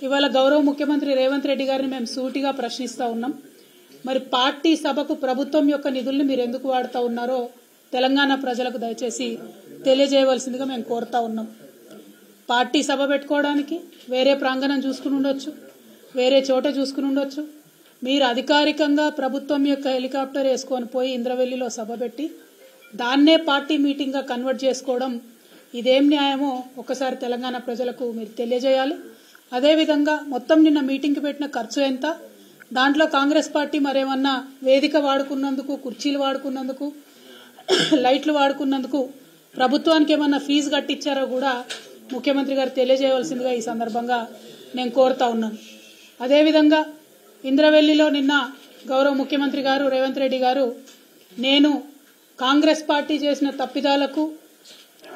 ఇవాళ గౌరవ ముఖ్యమంత్రి రేవంత్ రెడ్డి గారిని మేము సూటిగా ప్రశ్నిస్తా ఉన్నాం. మరి పార్టీ సభకు ప్రభుత్వం యొక్క నిధుల్ని మీరు ఎందుకు వాడుతూ ఉన్నారో తెలంగాణ ప్రజలకు దయచేసి తెలియజేయవలసిందిగా మేము కోరుతా ఉన్నాం. పార్టీ సభ పెట్టుకోవడానికి వేరే ప్రాంగణం చూసుకుని ఉండొచ్చు, వేరే చోట చూసుకుని ఉండొచ్చు. మీరు అధికారికంగా ప్రభుత్వం యొక్క హెలికాప్టర్ వేసుకొని పోయి ఇంద్రవెల్లిలో సభ పెట్టి దాన్నే పార్టీ మీటింగ్గా కన్వర్ట్ చేసుకోవడం ఇదేం న్యాయమో ఒకసారి తెలంగాణ ప్రజలకు మీరు తెలియజేయాలి. అదేవిధంగా మొత్తం నిన్న మీటింగ్కి పెట్టిన ఖర్చు ఎంత, దాంట్లో కాంగ్రెస్ పార్టీ మరేమన్నా వేదిక వాడుకున్నందుకు, కుర్చీలు వాడుకున్నందుకు, లైట్లు వాడుకున్నందుకు ప్రభుత్వానికి ఏమన్నా ఫీజు కట్టించారో కూడా ముఖ్యమంత్రి గారు తెలియజేయవలసిందిగా ఈ సందర్భంగా నేను కోరుతా ఉన్నాను. అదేవిధంగా ఇంద్రవెల్లిలో నిన్న గౌరవ ముఖ్యమంత్రి గారు రేవంత్ రెడ్డి గారు నేను కాంగ్రెస్ పార్టీ చేసిన తప్పిదాలకు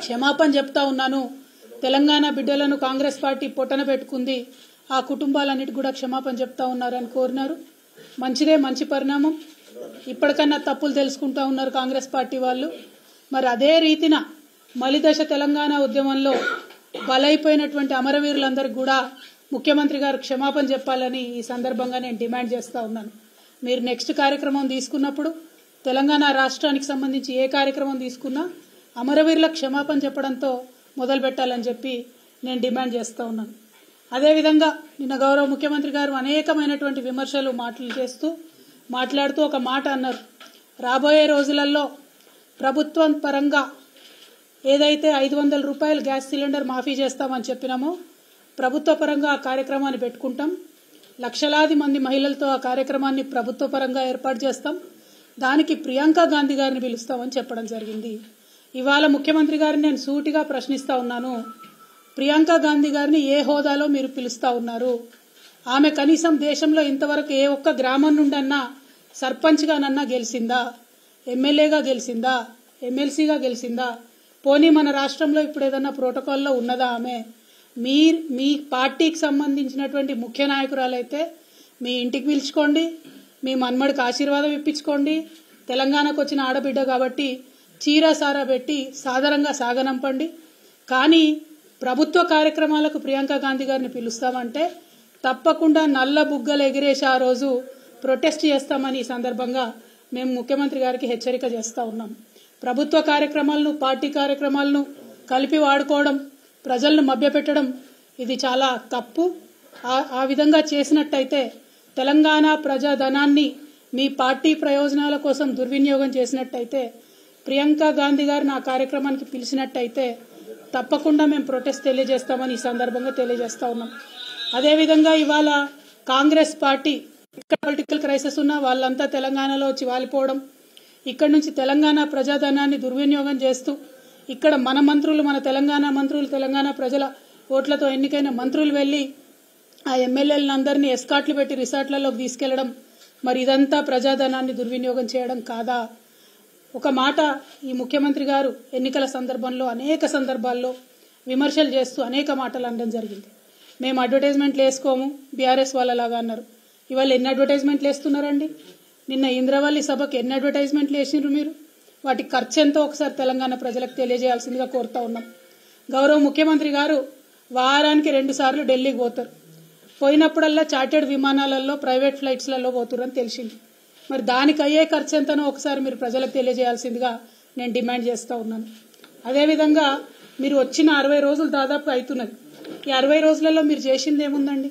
క్షమాపణ చెప్తా ఉన్నాను, తెలంగాణ బిడ్డలను కాంగ్రెస్ పార్టీ పొట్టన పెట్టుకుంది, ఆ కుటుంబాలన్నిటి కూడా క్షమాపణ చెప్తా ఉన్నారని కోరినారు. మంచిదే, మంచి పరిణామం. ఇప్పటికన్నా తప్పులు తెలుసుకుంటా ఉన్నారు కాంగ్రెస్ పార్టీ వాళ్ళు. మరి అదే రీతిన మలిదశ తెలంగాణ ఉద్యమంలో బలైపోయినటువంటి అమరవీరులందరికీ కూడా ముఖ్యమంత్రి గారు క్షమాపణ చెప్పాలని ఈ సందర్భంగా నేను డిమాండ్ చేస్తా ఉన్నాను. మీరు నెక్స్ట్ కార్యక్రమం తీసుకున్నప్పుడు తెలంగాణ రాష్ట్రానికి సంబంధించి ఏ కార్యక్రమం తీసుకున్నా అమరవీరులకు క్షమాపణ చెప్పడంతో మొదలు పెట్టాలని చెప్పి నేను డిమాండ్ చేస్తూ ఉన్నాను. అదేవిధంగా నిన్న గౌరవ ముఖ్యమంత్రి గారు అనేకమైనటువంటి విమర్శలు మాట్లాడుతూ ఒక మాట అన్నారు. రాబోయే రోజులలో ప్రభుత్వం పరంగా ఏదైతే 500 రూపాయలు గ్యాస్ సిలిండర్ మాఫీ చేస్తామని చెప్పినామో ప్రభుత్వ పరంగా ఆ కార్యక్రమాన్ని పెట్టుకుంటాం, లక్షలాది మంది మహిళలతో ఆ కార్యక్రమాన్ని ప్రభుత్వ పరంగా ఏర్పాటు చేస్తాం, దానికి ప్రియాంక గాంధీ గారిని పిలుస్తామని చెప్పడం జరిగింది. ఇవాళ ముఖ్యమంత్రి గారిని నేను సూటిగా ప్రశ్నిస్తా ఉన్నాను, ప్రియాంక గాంధీ గారిని ఏ హోదాలో మీరు పిలుస్తా ఉన్నారు? ఆమె కనీసం దేశంలో ఇంతవరకు ఏ ఒక్క గ్రామం నుండన్నా సర్పంచ్గానన్నా గెలిచిందా, ఎమ్మెల్యేగా గెలిచిందా, ఎమ్మెల్సీగా గెలిచిందా? పోనీ మన రాష్ట్రంలో ఇప్పుడు ఏదన్నా ప్రోటోకాల్లో ఉన్నదా ఆమె? మీ పార్టీకి సంబంధించినటువంటి ముఖ్య నాయకురాలైతే మీ ఇంటికి పిలుచుకోండి, మీ మన్మడికి ఆశీర్వాదం ఇప్పించుకోండి, తెలంగాణకు వచ్చిన ఆడబిడ్డ కాబట్టి చీరా సారా పెట్టి సాదరంగా సాగనంపండి. కానీ ప్రభుత్వ కార్యక్రమాలకు ప్రియాంక గాంధీ గారిని పిలుస్తామంటే తప్పకుండా నల్ల బుగ్గలు ఎగిరేసి ఆ రోజు ప్రొటెస్ట్ చేస్తామని ఈ సందర్భంగా మేము ముఖ్యమంత్రి గారికి హెచ్చరిక చేస్తా ఉన్నాం. ప్రభుత్వ కార్యక్రమాలను, పార్టీ కార్యక్రమాలను కలిపి వాడుకోవడం, ప్రజలను మభ్యపెట్టడం ఇది చాలా తప్పు. ఆ విధంగా చేసినట్టయితే తెలంగాణ ప్రజాధనాన్ని మీ పార్టీ ప్రయోజనాల కోసం దుర్వినియోగం చేసినట్టయితే, ప్రియాంక గాంధీ గారిని ఆ కార్యక్రమానికి పిలిచినట్టయితే తప్పకుండా మేము ప్రొటెస్ట్ తెలియజేస్తామని ఈ సందర్భంగా తెలియజేస్తా ఉన్నాం. అదేవిధంగా ఇవాళ కాంగ్రెస్ పార్టీ ఇక్కడ పొలిటికల్ క్రైసిస్ ఉన్న వాళ్ళంతా తెలంగాణలో వచ్చి వాలిపోవడం, ఇక్కడ నుంచి తెలంగాణ ప్రజాధనాన్ని దుర్వినియోగం చేస్తూ ఇక్కడ మన మంత్రులు, మన తెలంగాణ మంత్రులు, తెలంగాణ ప్రజల ఓట్లతో ఎన్నికైన మంత్రులు వెళ్లి ఆ ఎమ్మెల్యేలందరినీ ఎస్కాట్లు పెట్టి రిసార్ట్లలోకి తీసుకెళ్లడం, మరి ఇదంతా ప్రజాధనాన్ని దుర్వినియోగం చేయడం కాదా? ఒక మాట ఈ ముఖ్యమంత్రి గారు ఎన్నికల సందర్భంలో అనేక సందర్భాల్లో విమర్శలు చేస్తూ అనేక మాటలు అనడం జరిగింది. మేము అడ్వర్టైజ్మెంట్లు వేసుకోము బీఆర్ఎస్ వాళ్ళలాగా అన్నారు. ఇవాళ ఎన్ని అడ్వర్టైజ్మెంట్లు వేస్తున్నారండి? నిన్న ఇంద్రవల్లి సభకు ఎన్ని అడ్వర్టైజ్మెంట్లు వేసినారు మీరు? వాటి ఖర్చు ఎంతో ఒకసారి తెలంగాణ ప్రజలకు తెలియజేయాల్సిందిగా కోరుతా ఉన్నాం. గౌరవ ముఖ్యమంత్రి గారు వారానికి 2 సార్లు ఢిల్లీకి పోతారు. పోయినప్పుడల్లా చార్టెడ్ విమానాలలో, ప్రైవేట్ ఫ్లైట్స్లలో పోతురని తెలిసింది. మరి దానికి అయ్యే ఖర్చు ఎంతనో ఒకసారి మీరు ప్రజలకు తెలియజేయాల్సిందిగా నేను డిమాండ్ చేస్తూ ఉన్నాను. అదేవిధంగా మీరు వచ్చిన 60 రోజులు దాదాపు అవుతున్నది. ఈ 60 రోజులలో మీరు చేసింది ఏముందండి?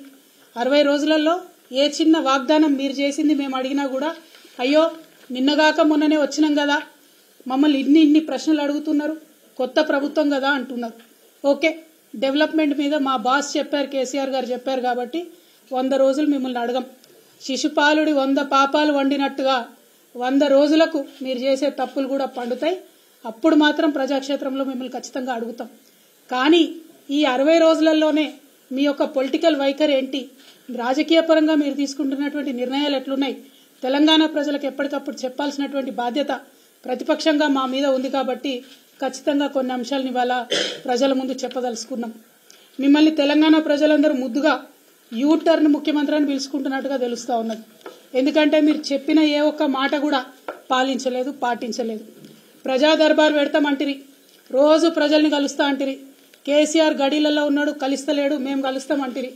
60 రోజులలో ఏ చిన్న వాగ్దానం మీరు చేసింది మేము అడిగినా కూడా అయ్యో నిన్నగాక మొన్ననే వచ్చినాం కదా, మమ్మల్ని ఇన్ని ప్రశ్నలు అడుగుతున్నారు, కొత్త ప్రభుత్వం కదా అంటున్నారు. ఓకే, డెవలప్మెంట్ మీద మా బాస్ చెప్పారు, కేసీఆర్ గారు చెప్పారు కాబట్టి 100 రోజులు మిమ్మల్ని అడగం. శిశుపాలుడి 100 పాపాలు వండినట్టుగా 100 రోజులకు మీరు చేసే తప్పులు కూడా పండుతాయి. అప్పుడు మాత్రం ప్రజాక్షేత్రంలో మిమ్మల్ని ఖచ్చితంగా అడుగుతాం. కానీ ఈ 60 రోజులలోనే మీ యొక్క పొలిటికల్ వైఖరి ఏంటి, రాజకీయ పరంగా మీరు తీసుకుంటున్నటువంటి నిర్ణయాలు ఎట్లున్నాయి, తెలంగాణ ప్రజలకు ఎప్పటికప్పుడు చెప్పాల్సినటువంటి బాధ్యత ప్రతిపక్షంగా మా మీద ఉంది. కాబట్టి ఖచ్చితంగా కొన్ని అంశాలను ఇవాళ ప్రజల ముందు చెప్పదలుచుకున్నాం. మిమ్మల్ని తెలంగాణ ప్రజలందరూ ముద్దుగా యూటర్న్ ముఖ్యమంత్రి అని పిలుచుకుంటున్నట్టుగా తెలుస్తా ఉన్నది. ఎందుకంటే మీరు చెప్పిన ఏ ఒక్క మాట కూడా పాటించలేదు. ప్రజా దర్బార్ పెడతామంటిరి, రోజు ప్రజల్ని కలుస్తా అంటిరి, కేసీఆర్ గడీలలో ఉన్నాడు కలిస్తలేడు, మేము కలుస్తామంటిరి.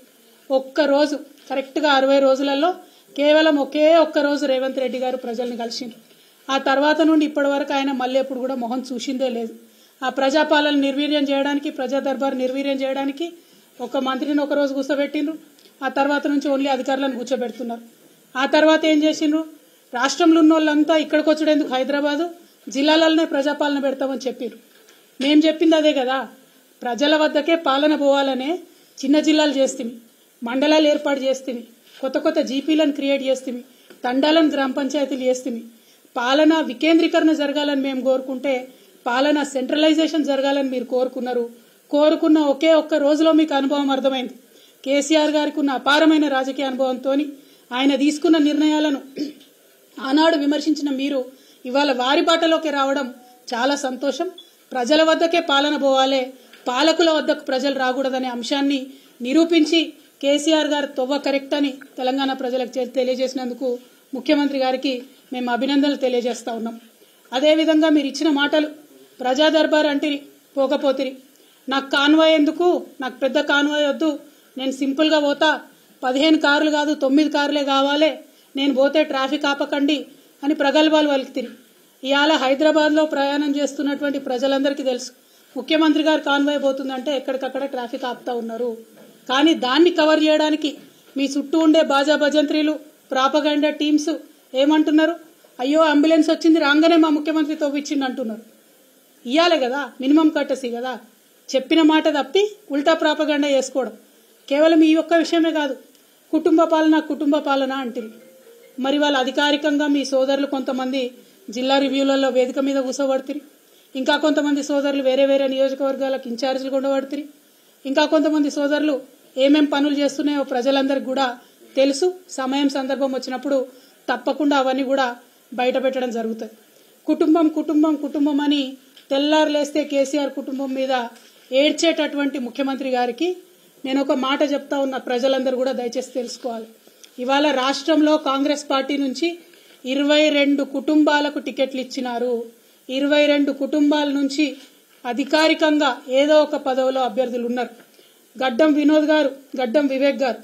ఒక్క రోజు కరెక్ట్గా 60 రోజులలో కేవలం ఒకే ఒక్క రోజు రేవంత్ రెడ్డి గారు ప్రజల్ని కలిసిండ్రు. ఆ తర్వాత నుండి ఇప్పటి వరకు ఆయన మళ్ళీ ఎప్పుడు కూడా మొహం చూసిందే లేదు. ఆ ప్రజాపాలన నిర్వీర్యం చేయడానికి, ప్రజా దర్బార్ నిర్వీర్యం చేయడానికి ఒక మంత్రిని ఒక రోజు కూర్చోబెట్టిండ్రు. ఆ తర్వాత నుంచి ఓన్లీ అధికారులను కూర్చోబెడుతున్నారు. ఆ తర్వాత ఏం చేసిండ్రు, రాష్ట్రంలో ఉన్న వాళ్ళంతా ఇక్కడికి వచ్చేందుకు హైదరాబాదు జిల్లాలలోనే ప్రజాపాలన పెడతామని చెప్పారు. మేము చెప్పింది అదే కదా, ప్రజల వద్దకే పాలన పోవాలనే చిన్న జిల్లాలు చేస్తుంది, మండలాలు ఏర్పాటు చేస్తుంది, కొత్త కొత్త జీపీలను క్రియేట్ చేస్తుంది, తండాలను గ్రామ పంచాయతీలు చేస్తుంది. పాలన వికేంద్రీకరణ జరగాలని మేము కోరుకుంటే పాలన సెంట్రలైజేషన్ జరగాలని మీరు కోరుకున్నారు. కోరుకున్న ఒకే ఒక్క రోజులో మీకు అనుభవం అర్థమైంది. కేసీఆర్ గారికి ఉన్న అపారమైన రాజకీయ అనుభవంతో ఆయన తీసుకున్న నిర్ణయాలను ఆనాడు విమర్శించిన మీరు ఇవాళ వారి బాటలోకి రావడం చాలా సంతోషం. ప్రజల వద్దకే పాలన పోవాలే, పాలకుల వద్దకు ప్రజలు రాకూడదనే అంశాన్ని నిరూపించి కేసీఆర్ గారు తొవ్వ కరెక్ట్ అని తెలంగాణ ప్రజలకు తెలియజేసినందుకు ముఖ్యమంత్రి గారికి మేము అభినందనలు తెలియజేస్తా ఉన్నాం. అదేవిధంగా మీరు ఇచ్చిన మాటలు, ప్రజా దర్బార్ అంటిరి పోకపోతిరి, నాకు కాన్వాయ్ ఎందుకు, నాకు పెద్ద కాన్వాయ్ వద్దు, నేను సింపుల్గా పోతా, 15 కార్లు కాదు 9 కార్లే కావాలి, నేను పోతే ట్రాఫిక్ ఆపకండి అని ప్రగల్భాలు పలుకుతిరి. ఇవాళ హైదరాబాద్లో ప్రయాణం చేస్తున్నటువంటి ప్రజలందరికీ తెలుసు, ముఖ్యమంత్రి గారు కాన్వాయ్ పోతుందంటే ఎక్కడికక్కడ ట్రాఫిక్ ఆపుతా ఉన్నారు. కానీ దాన్ని కవర్ చేయడానికి మీ చుట్టూ ఉండే బాజా భజంత్రీలు, ప్రాపగండా టీమ్స్ ఏమంటున్నారు, అయ్యో అంబులెన్స్ వచ్చింది రాగానే మా ముఖ్యమంత్రి తవ్విచ్చిండు అంటున్నారు. ఇయ్యాలే కదా, మినిమం కట్టసి కదా. చెప్పిన మాట తప్పి ఉల్టా ప్రాపగండా చేసుకోవడం. కేవలం ఈ ఒక్క విషయమే కాదు, కుటుంబ పాలన అంటుంది. మరి వాళ్ళు అధికారికంగా మీ సోదరులు కొంతమంది జిల్లా రివ్యూలలో వేదిక మీద కూర్చోబడుతుంది, ఇంకా కొంతమంది సోదరులు వేరే వేరే నియోజకవర్గాలకు ఇన్ఛార్జీలు ఉండబడుతుంది, ఇంకా కొంతమంది సోదరులు ఏమేం పనులు చేస్తున్నాయో ప్రజలందరికీ కూడా తెలుసు. సమయం సందర్భం వచ్చినప్పుడు తప్పకుండా అవన్నీ కూడా బయట పెట్టడం జరుగుతుంది. కుటుంబం కుటుంబం కుటుంబం అని తెల్లారు లేస్తే కేసీఆర్ కుటుంబం మీద ఏడ్చేటటువంటి ముఖ్యమంత్రి గారికి నేను ఒక మాట చెప్తా ఉన్నా, ప్రజలందరూ కూడా దయచేసి తెలుసుకోవాలి. ఇవాళ రాష్ట్రంలో కాంగ్రెస్ పార్టీ నుంచి 22 కుటుంబాలకు టికెట్లు ఇచ్చినారు. 22 కుటుంబాల నుంచి అధికారికంగా ఏదో ఒక పదవిలో అభ్యర్థులు ఉన్నారు. గడ్డం వినోద్ గారు, గడ్డం వివేక్ గారు,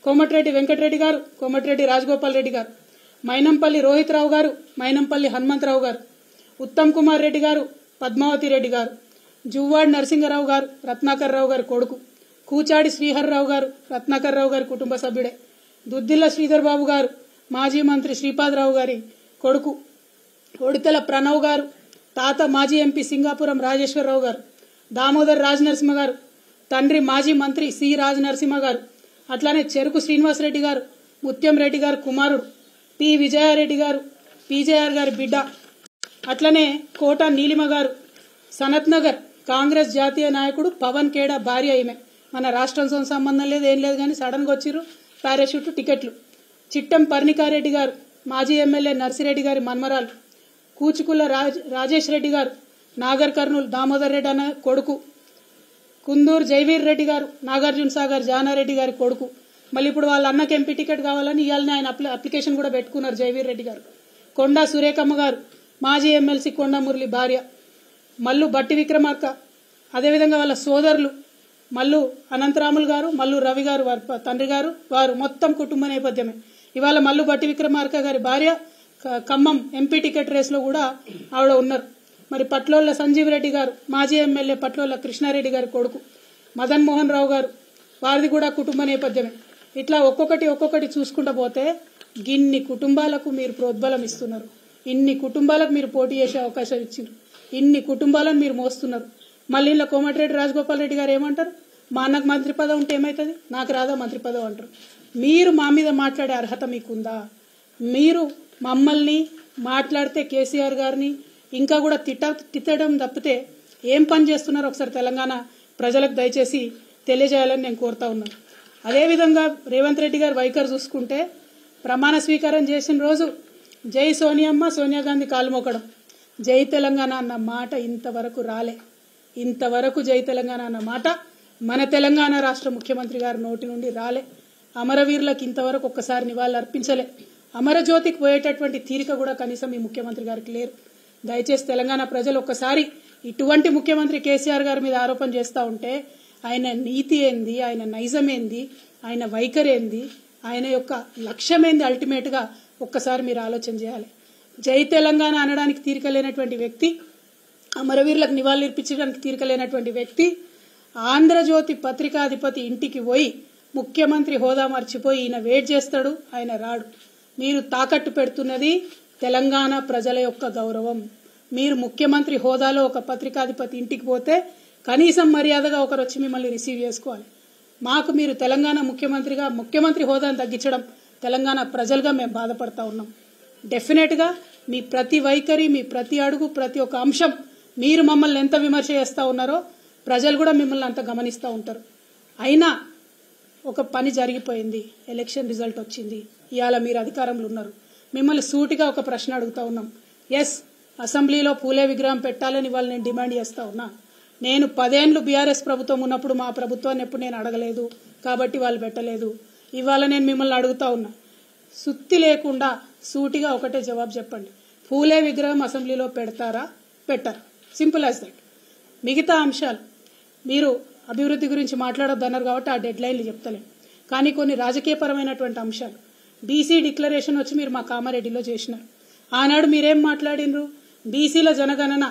కోమటిరెడ్డి వెంకటరెడ్డి గారు, కోమటిరెడ్డి రాజగోపాల్ రెడ్డి గారు, మైనంపల్లి రోహిత్ రావు గారు, మైనంపల్లి హనుమంతరావు గారు, ఉత్తమ్ కుమార్ రెడ్డి గారు, పద్మావతి రెడ్డి గారు, జువ్వాడి నరసింహరావు గారు, రత్నాకర్ రావు గారి కొడుకు, కూచాడి శ్రీహర్రావు గారు, రత్నాకర్ రావు గారి కుటుంబ సభ్యుడే, దుద్దిల్ల శ్రీధర్ బాబు గారు, మాజీ మంత్రి శ్రీపాదరావు గారి కొడుకు, ఒడితెల ప్రణవ్ గారు, తాత మాజీ ఎంపీ సింగాపురం రాజేశ్వరరావు గారు, దామోదర్ రాజ్ నరసింహ గారు, తండ్రి మాజీ మంత్రి సి రాజ్ నరసింహ గారు, అట్లానే చెరుకు శ్రీనివాసరెడ్డి గారు, ముత్యం రెడ్డి గారు కుమారుడు, పి విజయారెడ్డి గారు, పీజేఆర్ గారి బిడ్డ, అట్లనే కోట నీలిమ గారు, సనత్ నగర్ కాంగ్రెస్ జాతీయ నాయకుడు పవన్ ఖేడా భార్య ఈమె. మన రాష్ట్రంతో సంబంధం లేదు, ఏం లేదు, కానీ సడన్గా వచ్చిర్రు, పారాషూట్ టికెట్లు. చిట్టం పర్ణికారెడ్డి గారు, మాజీ ఎమ్మెల్యే నర్సిరెడ్డి గారి మన్మరాలు, కూచుకుల రాజేష్ రెడ్డి గారు, నాగర్ కర్నూలు దామోదర్ రెడ్డి అన్న కొడుకు, కుందూరు జైవీర్ రెడ్డి గారు, నాగార్జున సాగర్ జానారెడ్డి గారి కొడుకు. మళ్ళీ ఇప్పుడు వాళ్ళ అన్నకి ఎంపీ టికెట్ కావాలని ఇవాళనే ఆయన అప్లికేషన్ కూడా పెట్టుకున్నారు జైవీర్ రెడ్డి గారు. కొండా సురేఖమ్మ గారు, మాజీ ఎమ్మెల్సీ కొండా మురళి భార్య, మల్లు బట్టి విక్రమార్క, అదేవిధంగా వాళ్ళ సోదరులు మల్లు అనంతరాములు గారు, మల్లు రవి గారు వారి తండ్రి గారు, వారు మొత్తం కుటుంబ నేపథ్యమే. ఇవాళ మల్లు బట్టి విక్రమార్క గారి భార్య ఖమ్మం ఎంపీ టికెట్ రేసులో కూడా ఆవిడ ఉన్నారు. మరి పట్లోళ్ల సంజీవ్ రెడ్డి గారు, మాజీ ఎమ్మెల్యే పట్లోళ్ల కృష్ణారెడ్డి గారి కొడుకు, మదన్ మోహన్ రావు గారు, వారిది కూడా కుటుంబ నేపథ్యమే. ఇట్లా ఒక్కొక్కటి చూసుకుంటూ పోతే గిన్ని కుటుంబాలకు మీరు ప్రోద్బలం ఇస్తున్నారు, ఇన్ని కుటుంబాలకు మీరు పోటీ చేసే అవకాశం ఇచ్చారు, ఇన్ని కుటుంబాలను మీరు మోస్తున్నారు. మళ్ళీ ఇలా కోమటిరెడ్డి రాజగోపాల్ రెడ్డి గారు ఏమంటారు, మా అన్నకు మంత్రి పదవి ఉంటే ఏమవుతుంది, నాకు రాదా మంత్రి పదవి అంటారు. మీరు మా మీద మాట్లాడే అర్హత మీకుందా? మీరు మమ్మల్ని మాట్లాడితే కేసీఆర్ గారిని ఇంకా కూడా తిట్టడం తప్పితే ఏం పని చేస్తున్నారో ఒకసారి తెలంగాణ ప్రజలకు దయచేసి తెలియజేయాలని నేను కోరుతా ఉన్నాను. అదేవిధంగా రేవంత్ రెడ్డి గారు వైఖరి చూసుకుంటే ప్రమాణ స్వీకారం చేసిన రోజు జై సోనియమ్మ, సోనియా గాంధీ కాలు మోకడం, జై తెలంగాణ అన్న మాట ఇంతవరకు రాలే. ఇంతవరకు జై తెలంగాణ అన్న మాట మన తెలంగాణ రాష్ట్ర ముఖ్యమంత్రి గారి నోటి నుండి రాలే. అమరవీరులకు ఇంతవరకు ఒక్కసారి నివాళులు అర్పించలే. అమరజ్యోతికి పోయేటటువంటి తీరిక కూడా కనీసం ఈ ముఖ్యమంత్రి గారికి లేరు. దయచేసి తెలంగాణ ప్రజలు ఒక్కసారి ఇటువంటి ముఖ్యమంత్రి కేసీఆర్ గారి మీద ఆరోపణ చేస్తూ ఉంటే ఆయన నీతి ఏంది, ఆయన నైజం ఏంది, ఆయన వైఖరి ఏంది, ఆయన యొక్క లక్ష్యం ఏంది, అల్టిమేట్గా ఒక్కసారి మీరు ఆలోచన చేయాలి. జై తెలంగాణ అనడానికి తీరికలేనటువంటి వ్యక్తి, అమరవీరులకు నివాళులర్పించడానికి తీరికలేనటువంటి వ్యక్తి ఆంధ్రజ్యోతి పత్రికాధిపతి ఇంటికి పోయి ముఖ్యమంత్రి హోదా మర్చిపోయి ఈయన వెయిట్ చేస్తాడు, ఆయన రాడు. మీరు తాకట్టు పెడుతున్నది తెలంగాణ ప్రజల యొక్క గౌరవం. మీరు ముఖ్యమంత్రి హోదాలో ఒక పత్రికాధిపతి ఇంటికి పోతే కనీసం మర్యాదగా ఒకరు వచ్చి మిమ్మల్ని రిసీవ్ చేసుకోవాలి. మాకు మీరు తెలంగాణ ముఖ్యమంత్రి హోదాను తగ్గించడం తెలంగాణ ప్రజలుగా మేము బాధపడతా ఉన్నాం. డెఫినెట్గా మీ ప్రతి వైఖరి, మీ ప్రతి అడుగు, ప్రతి ఒక్క అంశం మీరు మమ్మల్ని ఎంత విమర్శ చేస్తూ ఉన్నారో ప్రజలు కూడా మిమ్మల్ని అంత గమనిస్తూ ఉంటారు. అయినా ఒక పని జరిగిపోయింది, ఎలక్షన్ రిజల్ట్ వచ్చింది, ఇవాళ మీరు అధికారంలో ఉన్నారు. మిమ్మల్ని సూటిగా ఒక ప్రశ్న అడుగుతా ఉన్నాం. ఎస్, అసెంబ్లీలో పూలే విగ్రహం పెట్టాలని వాళ్ళు నేను డిమాండ్ చేస్తా ఉన్నా. నేను 10 ఏళ్లు బీఆర్ఎస్ ప్రభుత్వం ఉన్నప్పుడు మా ప్రభుత్వాన్ని ఎప్పుడు నేను అడగలేదు కాబట్టి వాళ్ళు పెట్టలేదు. ఇవాళ నేను మిమ్మల్ని అడుగుతా ఉన్నా, సుత్తి లేకుండా సూటిగా ఒకటే జవాబు చెప్పండి. పూలే విగ్రహం అసెంబ్లీలో పెడతారా, పెట్టారా? Simple as that. మిగతా అంశాలు మీరు అభివృద్ధి గురించి మాట్లాడొద్దన్నారు కాబట్టి ఆ డెడ్ లైన్లు చెప్తలేం. కానీ కొన్ని రాజకీయపరమైనటువంటి అంశాలు, బీసీ డిక్లరేషన్ వచ్చి మీరు మా కామారెడ్డిలో చేసినారు. ఆనాడు మీరేం మాట్లాడినరు? బీసీల జనగణన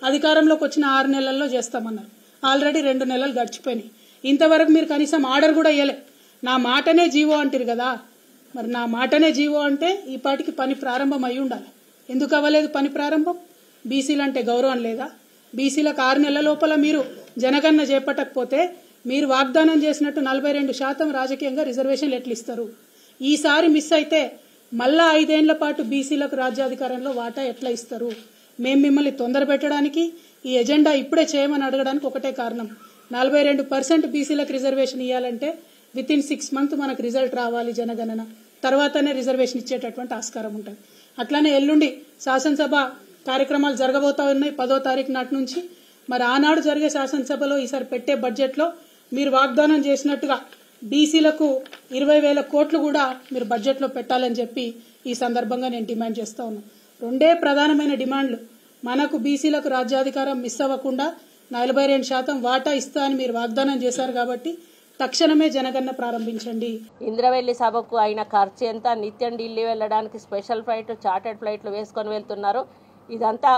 అధికారంలోకి వచ్చిన 6 నెలల్లో చేస్తామన్నారు. ఆల్రెడీ 2 నెలలు గడిచిపోయినాయి. ఇంతవరకు మీరు కనీసం ఆర్డర్ కూడా ఇవ్వలే. నా మాటనే జీవో అంటారు కదా, మరి నా మాటనే జీవో అంటే ఈ పాటికి పని ప్రారంభం అయి ఉండాలి. ఎందుకు అవ్వలేదు పని ప్రారంభం? బీసీలు అంటే గౌరవం లేదా? బీసీలకు 6 నెలల లోపల మీరు జనగణన చేపట్టకపోతే మీరు వాగ్దానం చేసినట్టు 42% రాజకీయంగా రిజర్వేషన్లు ఎట్లు ఇస్తారు? ఈసారి మిస్ అయితే మళ్ళా 5 ఏళ్ల పాటు బీసీలకు రాజ్యాధికారంలో వాటా ఎట్లా ఇస్తారు? మేము మిమ్మల్ని తొందర పెట్టడానికి, ఈ ఎజెండా ఇప్పుడే చేయమని అడగడానికి ఒకటే కారణం. 42% బీసీలకు రిజర్వేషన్ ఇవ్వాలంటే వితిన్ 6 months మనకు రిజల్ట్ రావాలి జనగణన, తర్వాతనే రిజర్వేషన్ ఇచ్చేటటువంటి ఆస్కారం ఉంటుంది. అట్లానే ఎల్లుండి శాసనసభ కార్యక్రమాలు జరగబోతా ఉన్నాయి 10వ తారీఖు నాటి నుంచి. మరి ఆనాడు జరిగే శాసనసభలో ఈసారి పెట్టే బడ్జెట్లో మీరు వాగ్దానం చేసినట్టుగా బీసీలకు 20,000 కోట్లు కూడా మీరు బడ్జెట్లో పెట్టాలని చెప్పి ఈ సందర్భంగా నేను డిమాండ్ చేస్తా ఉన్నాను. 2 ప్రధానమైన డిమాండ్లు. మనకు బీసీలకు రాజ్యాధికారం మిస్ అవ్వకుండా 42% వాటా ఇస్తా అని మీరు వాగ్దానం చేశారు కాబట్టి తక్షణమే జనగణన ప్రారంభించండి. ఇంద్రవెల్లి సభకు అయిన ఖర్చు ఎంత? నిత్యం ఢిల్లీ వెళ్ళడానికి స్పెషల్ ఫ్లైట్, చార్టర్డ్ ఫ్లైట్లు వేసుకొని వెళ్తున్నారు. ఇదంతా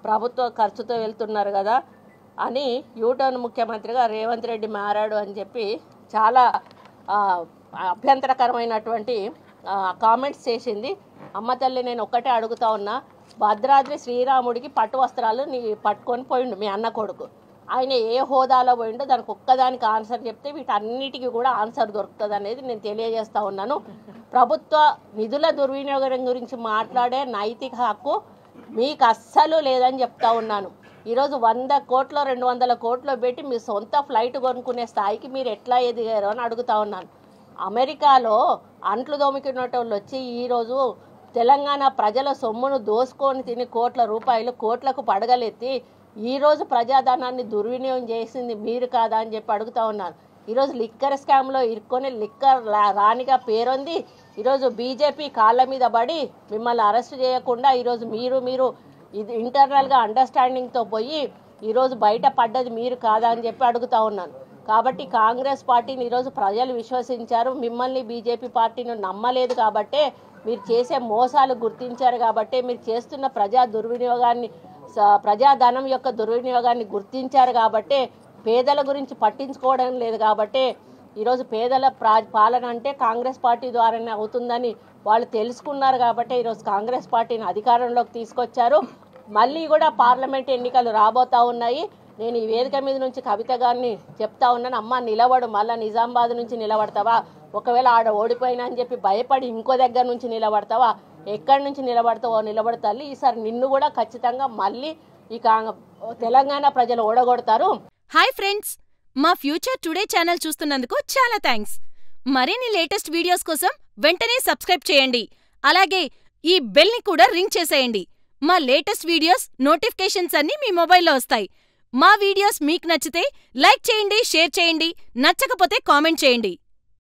ప్రభుత్వ ఖర్చుతో వెళ్తున్నారు కదా అని యూటర్న్ ముఖ్యమంత్రిగా రేవంత్ రెడ్డి మారాడు అని చెప్పి చాలా అభ్యంతరకరమైనటువంటి కామెంట్స్ చేసింది. అమ్మ తల్లి, నేను ఒక్కటే అడుగుతా ఉన్నా, భద్రాద్రి శ్రీరాముడికి పట్టు వస్త్రాలు పట్టుకొని పోయిండు మీ అన్న కొడుకు. ఆయన ఏ హోదాలో పోయిండో దానికి ఒక్కదానికి ఆన్సర్ చెప్తే వీటన్నిటికీ కూడా ఆన్సర్ దొరుకుతుంది అనేది నేను తెలియజేస్తా ఉన్నాను. ప్రభుత్వ నిధుల దుర్వినియోగం గురించి మాట్లాడే నైతిక హక్కు మీకు అస్సలు లేదని చెప్తా ఉన్నాను. ఈరోజు 100 కోట్లు 200 కోట్లు పెట్టి మీ సొంత ఫ్లైట్ కొనుక్కునే స్థాయికి మీరు ఎట్లా ఎదిగారు అని అడుగుతా ఉన్నాను. అమెరికాలో అంట్లు దోమికున్నటోళ్ళు వచ్చి ఈరోజు తెలంగాణ ప్రజల సొమ్మును దోసుకొని తిని కోట్లకు పడగలెత్తి ఈరోజు ప్రజాధనాన్ని దుర్వినియోగం చేసింది మీరు కాదా అని చెప్పి అడుగుతా ఉన్నాను. ఈరోజు లిక్కర్ స్కామ్లో ఇరుక్కొని లిక్కర్ రాణిగా పేరొంది ఈరోజు బీజేపీ కాళ్ళ మీద పడి మిమ్మల్ని అరెస్ట్ చేయకుండా ఈరోజు మీరు ఇది ఇంటర్నల్గా అండర్స్టాండింగ్తో పోయి ఈరోజు బయట పడ్డది మీరు కాదా అని చెప్పి అడుగుతా ఉన్నాను. కాబట్టి కాంగ్రెస్ పార్టీని ఈరోజు ప్రజలు విశ్వసించారు, మిమ్మల్ని బీజేపీ పార్టీని నమ్మలేదు కాబట్టే, మీరు చేసే మోసాలు గుర్తించారు కాబట్టే, మీరు చేస్తున్న ప్రజాధనం యొక్క దుర్వినియోగాన్ని గుర్తించారు కాబట్టే, పేదల గురించి పట్టించుకోవడం లేదు కాబట్టే ఈరోజు పేదల పాలన అంటే కాంగ్రెస్ పార్టీ ద్వారానే అవుతుందని వాళ్ళు తెలుసుకున్నారు కాబట్టి ఈరోజు కాంగ్రెస్ పార్టీని అధికారంలోకి తీసుకొచ్చారు. మళ్ళీ కూడా పార్లమెంట్ ఎన్నికలు రాబోతా ఉన్నాయి. నేను ఈ వేదిక మీద నుంచి కవిత గారిని చెప్తా ఉన్నాను, అమ్మ నిలబడు, మళ్ళీ నిజామాబాద్ నుంచి నిలబడతావా? ఒకవేళ ఆడ ఓడిపోయినా అని చెప్పి భయపడి ఇంకో దగ్గర నుంచి నిలబడతావా? ఎక్కడి నుంచి నిలబడతావో నిలబడు తల్లి. ఈసారి నిన్ను కూడా ఖచ్చితంగా మళ్ళీ ఈ తెలంగాణ ప్రజలు ఓడగొడతారు. హాయ్ ఫ్రెండ్స్, మా ఫ్యూచర్ టుడే ఛానల్ చూస్తున్నందుకు చాలా థ్యాంక్స్. మరిన్ని లేటెస్ట్ వీడియోస్ కోసం వెంటనే సబ్స్క్రైబ్ చేయండి. అలాగే ఈ బెల్ ని కూడా రింగ్ చేసేయండి. మా లేటెస్ట్ వీడియోస్ నోటిఫికేషన్స్ అన్నీ మీ మొబైల్లో వస్తాయి. మా వీడియోస్ మీకు నచ్చితే లైక్ చేయండి, షేర్ చేయండి, నచ్చకపోతే కామెంట్ చేయండి.